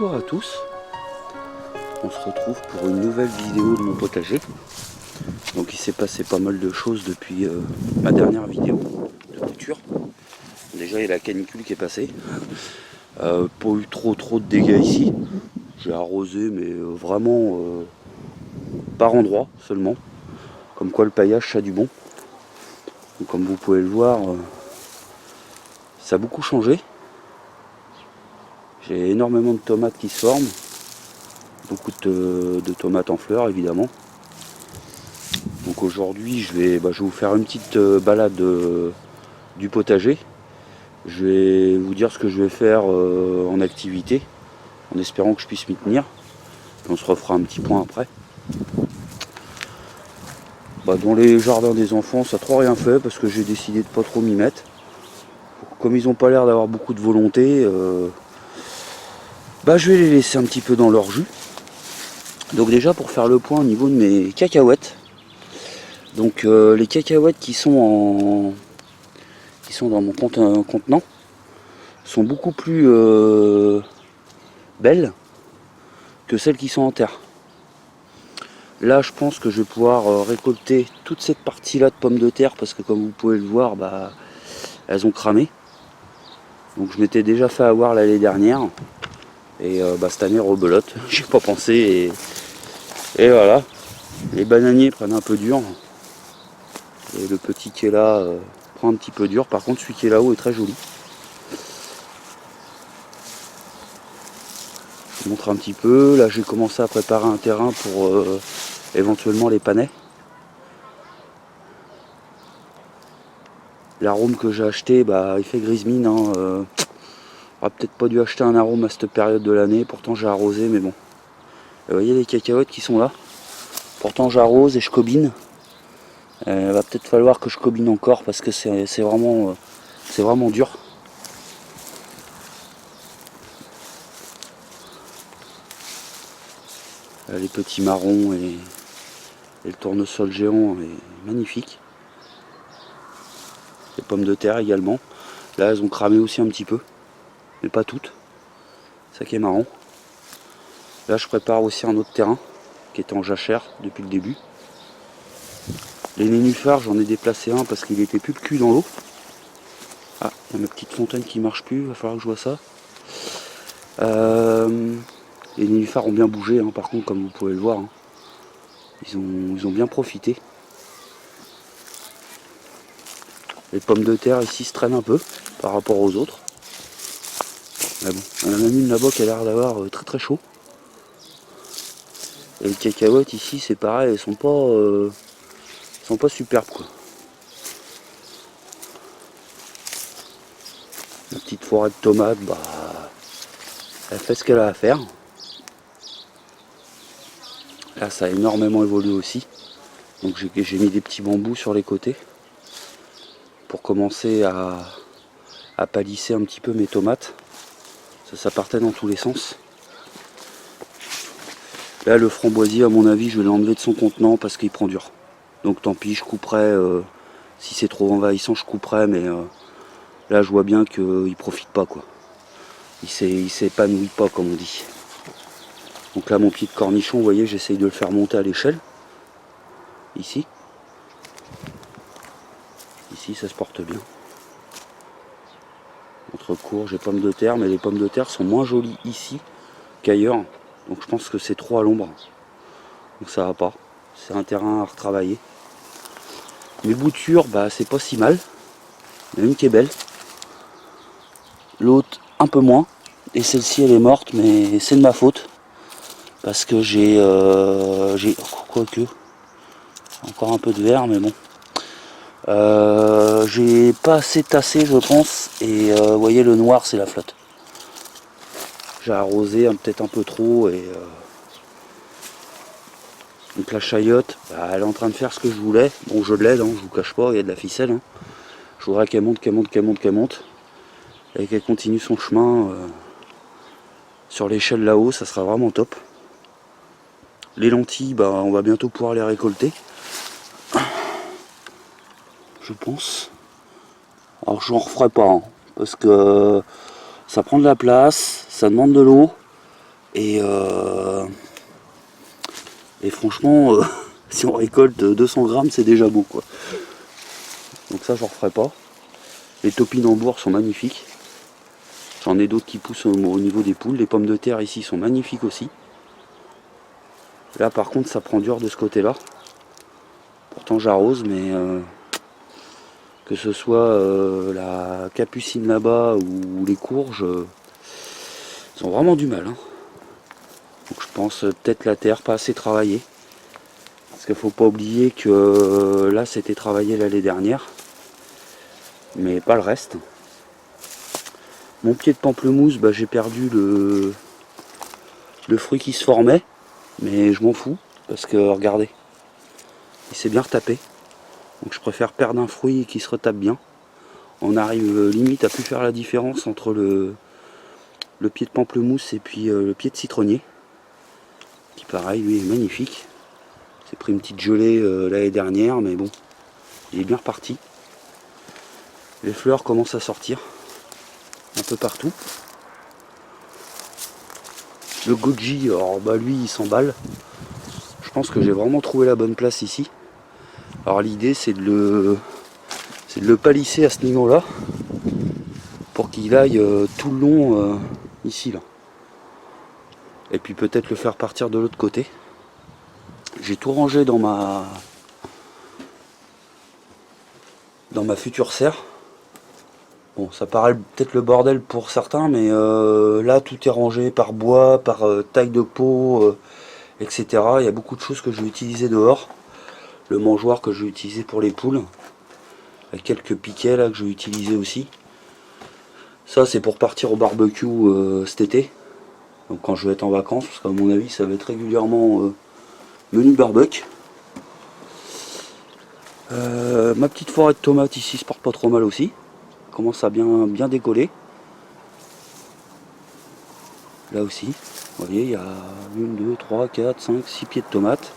Bonjour à tous, on se retrouve pour une nouvelle vidéo de mon potager. Donc il s'est passé pas mal de choses depuis ma dernière vidéo de bouture. Déjà il y a la canicule qui est passée, pas eu trop de dégâts ici. J'ai arrosé mais vraiment par endroit seulement, comme quoi le paillage ça a du bon. Donc, comme vous pouvez le voir, ça a beaucoup changé. J'ai énormément de tomates qui se forment, beaucoup de tomates en fleurs évidemment. Donc aujourd'hui je vais vous faire une petite balade du potager. Je vais vous dire ce que je vais faire en activité, en espérant que je puisse m'y tenir. On se refera un petit point après. Dans les jardins des enfants ça n'a trop rien fait parce que j'ai décidé de pas trop m'y mettre. Comme ils n'ont pas l'air d'avoir beaucoup de volonté, je vais les laisser un petit peu dans leur jus. Donc déjà pour faire le point au niveau de mes cacahuètes. Donc les cacahuètes qui sont dans mon contenant sont beaucoup plus belles que celles qui sont en terre. Là je pense que je vais pouvoir récolter toute cette partie là de pommes de terre parce que comme vous pouvez le voir elles ont cramé. Donc je m'étais déjà fait avoir l'année dernière et cette année rebelote, j'ai pas pensé et voilà. Les bananiers prennent un peu dur et le petit qui est là prend un petit peu dur. Par contre celui qui est là-haut est très joli. Je vous montre un petit peu. Là j'ai commencé à préparer un terrain pour éventuellement les panais. L'arôme que j'ai acheté, il fait grise mine. J'aurais peut-être pas dû acheter un arôme à cette période de l'année. Pourtant j'ai arrosé, mais bon. Et vous voyez les cacahuètes qui sont là. Pourtant j'arrose et je cobine. Il va peut-être falloir que je cobine encore parce que c'est vraiment dur. Là, les petits marrons et le tournesol géant est magnifique. Les pommes de terre également. Là elles ont cramé aussi un petit peu, mais pas toutes. C'est ça qui est marrant. Là je prépare aussi un autre terrain qui était en jachère depuis le début. Les nénuphars j'en ai déplacé un parce qu'il était plus le cul dans l'eau. Ah, il y a ma petite fontaine qui marche plus, il va falloir que je vois ça. Les nénuphars ont bien bougé par contre comme vous pouvez le voir. Ils ont bien profité. Les pommes de terre ici se traînent un peu par rapport aux autres. Mais bon, il y en a même une là-bas qui a l'air d'avoir très chaud. Et les cacahuètes ici c'est pareil, elles sont pas superbes quoi. La petite forêt de tomates, elle fait ce qu'elle a à faire. Là ça a énormément évolué aussi. Donc j'ai mis des petits bambous sur les côtés pour commencer à palisser un petit peu mes tomates. Ça partait dans tous les sens. Là le framboisier à mon avis je vais l'enlever de son contenant parce qu'il prend dur. Donc tant pis, je couperai, si c'est trop envahissant je couperai, mais là je vois bien qu'il profite pas quoi. Il s'épanouit pas comme on dit. Donc là mon pied de cornichon, vous voyez, j'essaye de le faire monter à l'échelle. Ici. Ici ça se porte bien. Entre courges et pommes de terre, mais les pommes de terre sont moins jolies ici qu'ailleurs. Donc je pense que c'est trop à l'ombre. Donc ça va pas. C'est un terrain à retravailler. Mes boutures, c'est pas si mal. Il y en a une qui est belle. L'autre un peu moins. Et celle-ci elle est morte, mais c'est de ma faute. Parce que j'ai quoique encore un peu de verre, mais bon. J'ai pas assez tassé je pense. Et vous voyez le noir c'est la flotte. J'ai arrosé peut-être un peu trop et donc la chayotte, elle est en train de faire ce que je voulais. Bon je l'aide, je vous cache pas, il y a de la ficelle. Je voudrais qu'elle monte, et qu'elle continue son chemin sur l'échelle là-haut, ça sera vraiment top. Les lentilles, on va bientôt pouvoir les récolter. Je pense. Alors je n'en referai pas, parce que ça prend de la place, ça demande de l'eau. Et franchement, si on récolte 200 grammes, c'est déjà beau, quoi. Donc ça, j'en referai pas. Les topinambours sont magnifiques. J'en ai d'autres qui poussent au niveau des poules. Les pommes de terre ici sont magnifiques aussi. Là, par contre, ça prend dur de ce côté-là. Pourtant, j'arrose, mais que ce soit la capucine là-bas ou les courges, ils ont vraiment du mal, hein. Donc je pense peut-être la terre pas assez travaillée. Parce qu'il ne faut pas oublier que là c'était travaillé l'année dernière. Mais pas le reste. Mon pied de pamplemousse, bah, j'ai perdu le fruit qui se formait. Mais je m'en fous. Parce que regardez, il s'est bien retapé. Donc je préfère perdre un fruit qui se retape bien. On arrive limite à plus faire la différence entre le pied de pamplemousse et puis le pied de citronnier. Qui pareil, lui est magnifique. J'ai pris une petite gelée l'année dernière, mais bon, il est bien reparti. Les fleurs commencent à sortir un peu partout. Le goji, alors bah lui il s'emballe. Je pense que j'ai vraiment trouvé la bonne place ici. Alors l'idée c'est de le palisser à ce niveau-là pour qu'il aille tout le long ici là. Et puis peut-être le faire partir de l'autre côté. J'ai tout rangé dans ma future serre. Bon, ça paraît peut-être le bordel pour certains, mais là tout est rangé par bois, par taille de pot, etc. Il y a beaucoup de choses que je vais utiliser dehors. Le mangeoire que je vais utiliser pour les poules. Il y a quelques piquets là que je vais utiliser aussi. Ça c'est pour partir au barbecue cet été. Donc quand je vais être en vacances, parce qu'à mon avis ça va être régulièrement menu barbecue. Ma petite forêt de tomates ici se porte pas trop mal aussi. Commence à bien décoller. Là aussi, vous voyez, il y a 1, 2, 3, 4, 5, 6 pieds de tomates.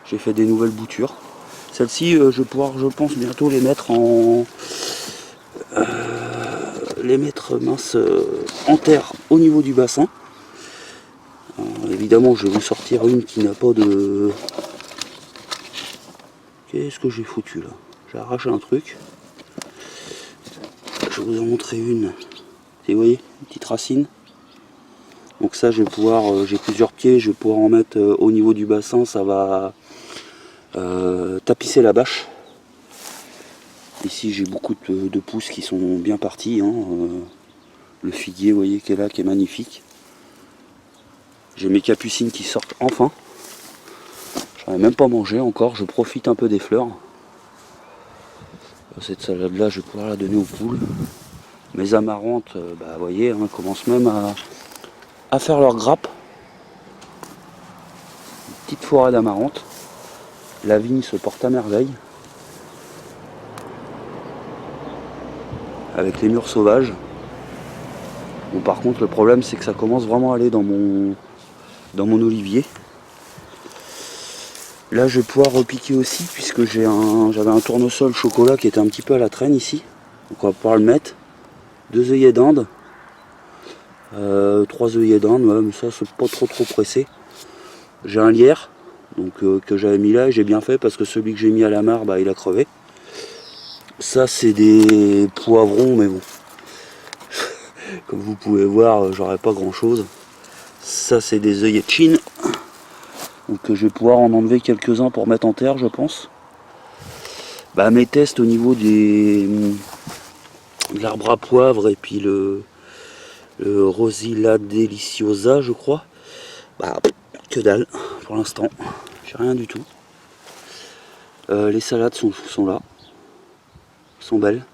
J'ai fait des nouvelles boutures. Celles-ci, je vais pouvoir, je pense, bientôt les mettre en en terre au niveau du bassin. Évidemment, je vais vous sortir une qui n'a pas de... Qu'est-ce que j'ai foutu là? J'ai arraché un truc. Je vais vous en montrer une. Et vous voyez, une petite racine. Donc ça, je vais pouvoir, j'ai plusieurs pieds, je vais pouvoir en mettre au niveau du bassin. Ça va tapisser la bâche. Ici, j'ai beaucoup de pousses qui sont bien parties, hein. Le figuier, vous voyez, qui est là, qui est magnifique. J'ai mes capucines qui sortent enfin. J'en ai même pas mangé encore, je profite un peu des fleurs. Cette salade là, je vais pouvoir la donner aux poules. Mes amarantes, bah, vous voyez, hein, commencent même à faire leur grappe. Une petite forêt d'amarantes. La vigne se porte à merveille. Avec les murs sauvages. Bon, par contre, le problème, c'est que ça commence vraiment à aller dans mon olivier. Là, je vais pouvoir repiquer aussi, puisque j'avais un tournesol chocolat qui était un petit peu à la traîne ici. Donc on va pouvoir le mettre. 2 œillets d'Inde. 3 œillets d'Inde, ouais, mais ça, c'est pas trop pressé. J'ai un lierre, donc que j'avais mis là, et j'ai bien fait, parce que celui que j'ai mis à la mare, bah, il a crevé. Ça, c'est des poivrons, mais bon. Comme vous pouvez voir, j'aurais pas grand chose. Ça, c'est des œillets de Chine. Donc je vais pouvoir en enlever quelques-uns pour mettre en terre, je pense. Bah, mes tests au niveau de l'arbre à poivre et puis le Rosilla Deliciosa, je crois. Bah, que dalle pour l'instant. J'ai rien du tout. Les salades sont là. Sont belles.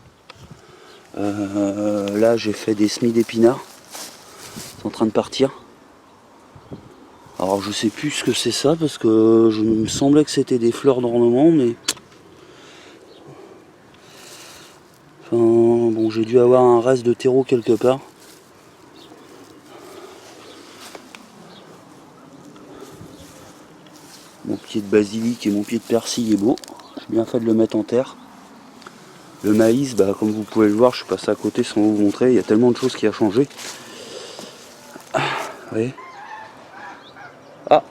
Là, j'ai fait des semis d'épinards. C'est en train de partir. Alors je sais plus ce que c'est ça parce que je me semblait que c'était des fleurs d'ornement, mais enfin, bon, j'ai dû avoir un reste de terreau quelque part. Mon pied de basilic et mon pied de persil est beau. J'ai bien fait de le mettre en terre. Le maïs, bah, comme vous pouvez le voir, je suis passé à côté sans vous montrer. Il y a tellement de choses qui a changé. voyez. Ah,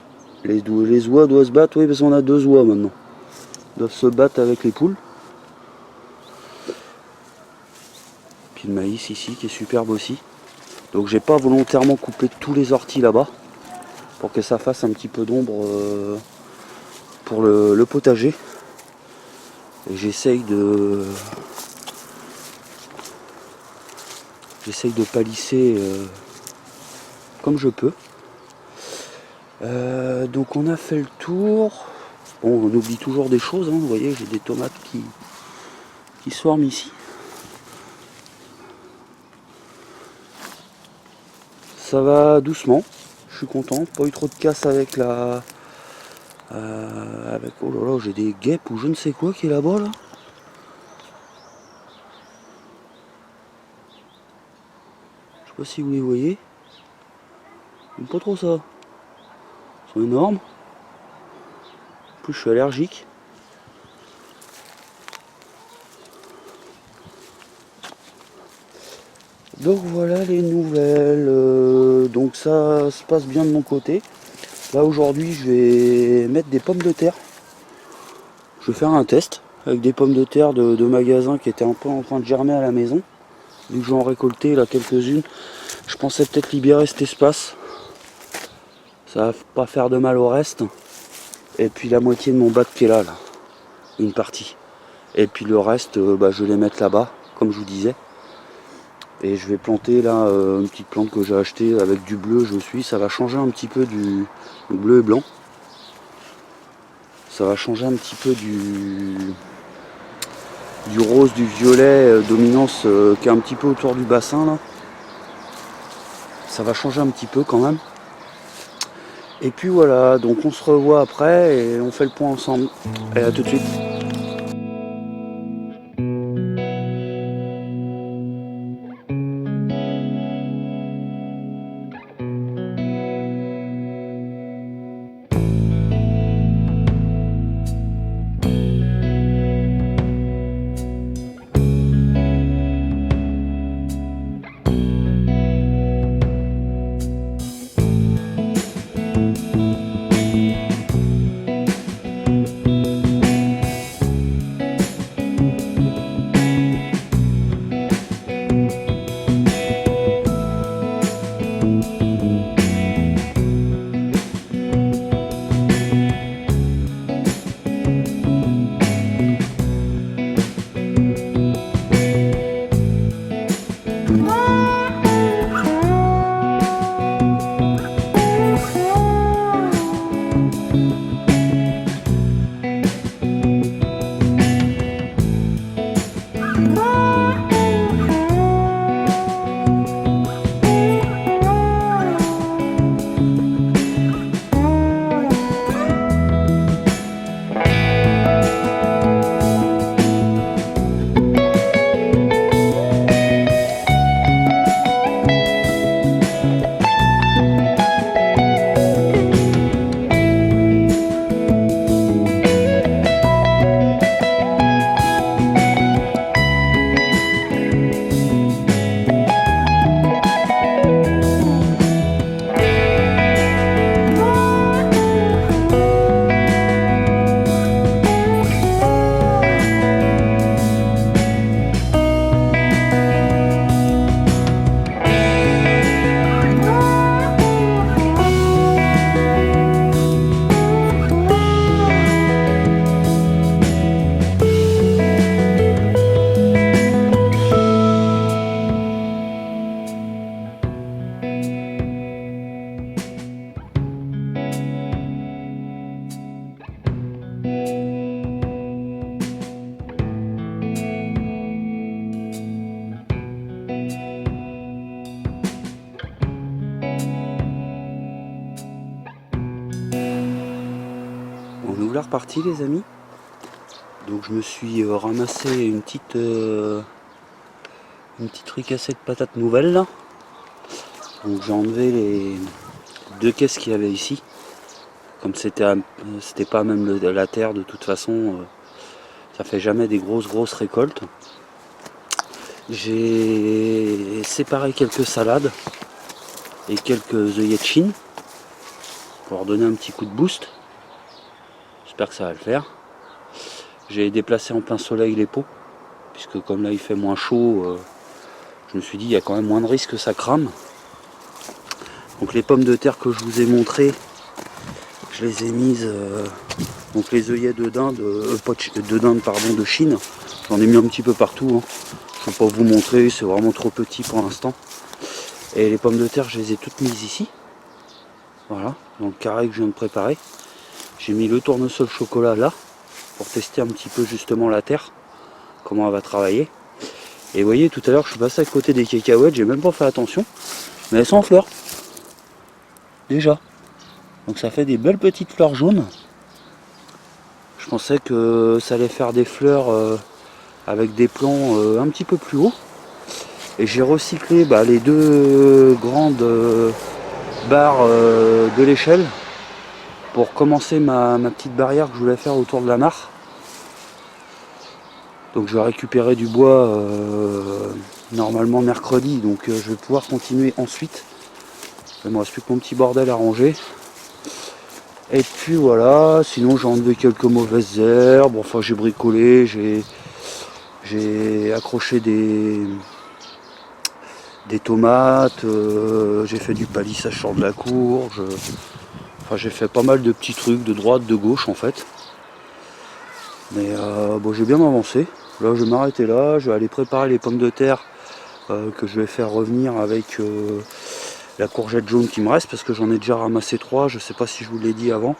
les oies doivent se battre, oui, parce qu'on a 2 oies maintenant. Ils doivent se battre avec les poules. Puis le maïs ici qui est superbe aussi. Donc j'ai pas volontairement coupé tous les orties là-bas pour que ça fasse un petit peu d'ombre pour le potager. Et j'essaye de palisser comme je peux. Donc on a fait le tour. Bon, on oublie toujours des choses, hein. Vous voyez, j'ai des tomates qui swarment ici. Ça va doucement, je suis content, pas eu trop de casse avec la... oh là là, j'ai des guêpes ou je ne sais quoi qui est là-bas là. Je sais pas si vous les voyez. J'aime pas trop ça. Ils sont énormes. En plus je suis allergique. Donc voilà les nouvelles. Donc ça se passe bien de mon côté. Là aujourd'hui je vais mettre des pommes de terre. Je vais faire un test avec des pommes de terre de magasin qui étaient un peu en train de germer à la maison. Vu que j'en récoltais là quelques-unes, je pensais peut-être libérer cet espace. Ça va pas faire de mal au reste. Et puis la moitié de mon bac qui est là, une partie. Et puis le reste, je vais les mettre là-bas, comme je vous disais. Et je vais planter là une petite plante que j'ai achetée avec du bleu, ça va changer un petit peu du bleu et blanc. Ça va changer un petit peu du rose, du violet, dominance qui est un petit peu autour du bassin là. Ça va changer un petit peu quand même. Et puis voilà, donc on se revoit après et on fait le point ensemble. Allez, à tout de suite. Nous voilà repartis les amis. Donc je me suis ramassé une petite fricassée de patates nouvelles là. Donc j'ai enlevé les 2 caisses qu'il y avait ici. Comme c'était pas même la terre de toute façon, ça fait jamais des grosses récoltes. J'ai séparé quelques salades et quelques œillets de Chine pour leur donner un petit coup de boost. J'espère que ça va le faire. J'ai déplacé en plein soleil les pots, puisque comme là il fait moins chaud, je me suis dit il y a quand même moins de risques que ça crame. Donc les pommes de terre que je vous ai montrées, je les ai mises, donc les œillets de dinde, de Chine, j'en ai mis un petit peu partout, hein. Je ne vais pas vous montrer, c'est vraiment trop petit pour l'instant. Et les pommes de terre, je les ai toutes mises ici. Voilà, dans le carré que je viens de préparer. J'ai mis le tournesol chocolat là, pour tester un petit peu justement la terre, comment elle va travailler. Et vous voyez, tout à l'heure, je suis passé à côté des cacahuètes, j'ai même pas fait attention, mais elles sont en fleurs. Déjà. Donc ça fait des belles petites fleurs jaunes. Je pensais que ça allait faire des fleurs avec des plants un petit peu plus hauts. Et j'ai recyclé les deux grandes barres de l'échelle pour commencer ma petite barrière que je voulais faire autour de la mare. Donc je vais récupérer du bois normalement mercredi, donc je vais pouvoir continuer ensuite. Il me reste plus que mon petit bordel à ranger. Et puis voilà, sinon j'ai enlevé quelques mauvaises herbes, enfin j'ai bricolé, j'ai accroché des tomates, j'ai fait du palissage sur de la courge, enfin j'ai fait pas mal de petits trucs de droite, de gauche en fait. Mais bon, j'ai bien avancé. Là je vais m'arrêter là, je vais aller préparer les pommes de terre que je vais faire revenir avec la courgette jaune qui me reste, parce que j'en ai déjà ramassé 3, je sais pas si je vous l'ai dit avant.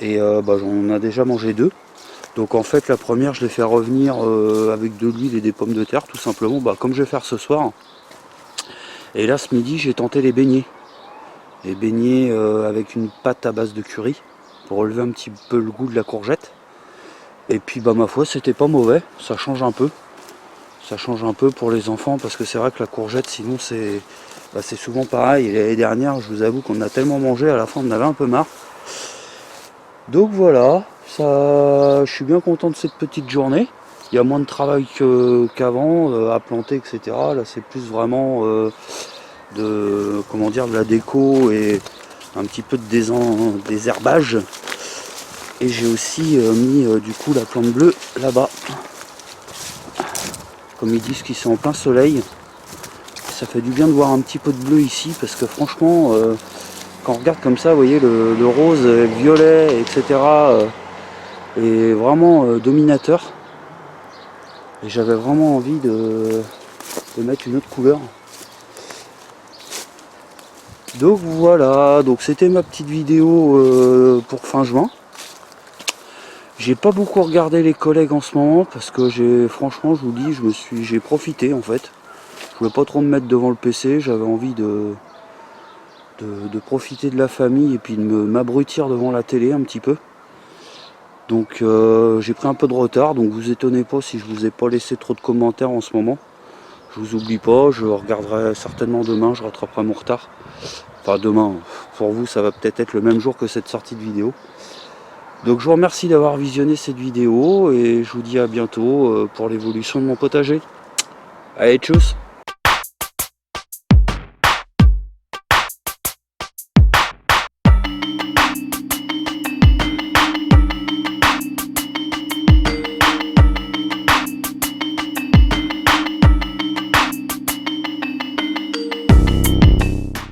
Et j'en ai déjà mangé 2. Donc en fait la première je l'ai fait revenir avec de l'huile et des pommes de terre tout simplement, comme je vais faire ce soir. Et là ce midi j'ai tenté les beignets. Les beignets avec une pâte à base de curry pour relever un petit peu le goût de la courgette. Et puis ma foi c'était pas mauvais, ça change un peu. Ça change un peu pour les enfants, parce que c'est vrai que la courgette sinon c'est souvent pareil. Et l'année dernière je vous avoue qu'on a tellement mangé, à la fin on en avait un peu marre. Donc voilà, ça, je suis bien content de cette petite journée. Il y a moins de travail qu'avant, à planter, etc. Là c'est plus vraiment de la déco et un petit peu de désherbage. Et j'ai aussi mis du coup la plante bleue là-bas. Comme ils disent qu'ils sont en plein soleil. Ça fait du bien de voir un petit peu de bleu ici, parce que franchement, quand on regarde comme ça, vous voyez le rose, le violet, etc. Est vraiment dominateur. Et j'avais vraiment envie de mettre une autre couleur. Donc voilà, donc c'était ma petite vidéo pour fin juin. J'ai pas beaucoup regardé les collègues en ce moment, parce que franchement je vous dis, j'ai profité en fait. Je voulais pas trop me mettre devant le PC, j'avais envie de profiter de la famille et puis de m'abrutir devant la télé un petit peu. Donc j'ai pris un peu de retard, donc vous étonnez pas si je vous ai pas laissé trop de commentaires en ce moment. Je vous oublie pas, je regarderai certainement demain, je rattraperai mon retard. Enfin demain, pour vous ça va peut-être être le même jour que cette sortie de vidéo. Donc je vous remercie d'avoir visionné cette vidéo et je vous dis à bientôt pour l'évolution de mon potager. Allez, tchuss!